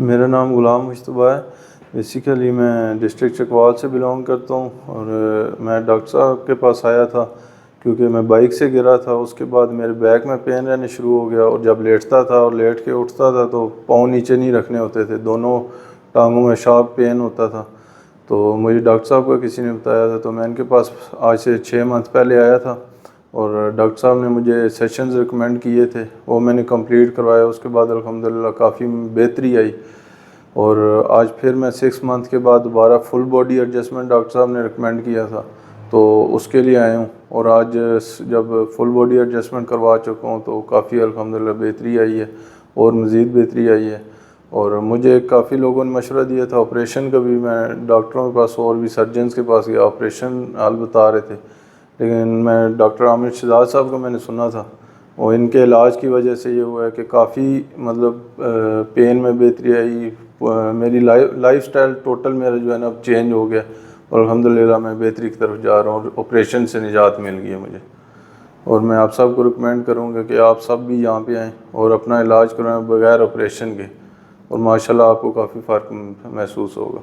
میرا نام غلام مشتبہ ہے۔ بیسیکلی میں ڈسٹرکٹ چکوال سے بلانگ کرتا ہوں، اور میں ڈاکٹر صاحب کے پاس آیا تھا کیونکہ میں بائک سے گرا تھا۔ اس کے بعد میرے بیک میں پین رہنے شروع ہو گیا، اور جب لیٹتا تھا اور لیٹ کے اٹھتا تھا تو پاؤں نیچے نہیں رکھنے ہوتے تھے، دونوں ٹانگوں میں شارپ پین ہوتا تھا۔ تو مجھے ڈاکٹر صاحب کو کسی نے بتایا تھا، تو میں ان کے پاس آج سے 6 منتھ پہلے آیا تھا، اور ڈاکٹر صاحب نے مجھے سیشنز ریکمینڈ کیے تھے، وہ میں نے کمپلیٹ کروایا۔ اس کے بعد الحمدللہ کافی بہتری آئی، اور آج پھر میں 6 منتھ کے بعد دوبارہ فل باڈی ایڈجسٹمنٹ ڈاکٹر صاحب نے ریکمینڈ کیا تھا، تو اس کے لیے آیا ہوں۔ اور آج جب فل باڈی ایڈجسٹمنٹ کروا چکا ہوں تو کافی الحمدللہ بہتری آئی ہے، اور مزید بہتری آئی ہے۔ اور مجھے کافی لوگوں نے مشورہ دیا تھا آپریشن کا بھی، میں ڈاکٹروں کے پاس اور بھی سرجنز کے پاس گیا، آپریشن حال بتا رہے تھے، لیکن میں ڈاکٹر عامر شہزاد صاحب کو میں نے سنا تھا، اور ان کے علاج کی وجہ سے یہ ہوا ہے کہ کافی پین میں بہتری آئی۔ میری لائف سٹائل ٹوٹل میرا جو ہے نا اب چینج ہو گیا، اور الحمدللہ میں بہتری کی طرف جا رہا ہوں، اور آپریشن سے نجات مل گئی ہے مجھے۔ اور میں آپ سب کو ریکمینڈ کروں گا کہ آپ سب بھی یہاں پہ آئیں اور اپنا علاج کروائیں بغیر آپریشن کے، اور ماشاءاللہ آپ کو کافی فرق محسوس ہوگا۔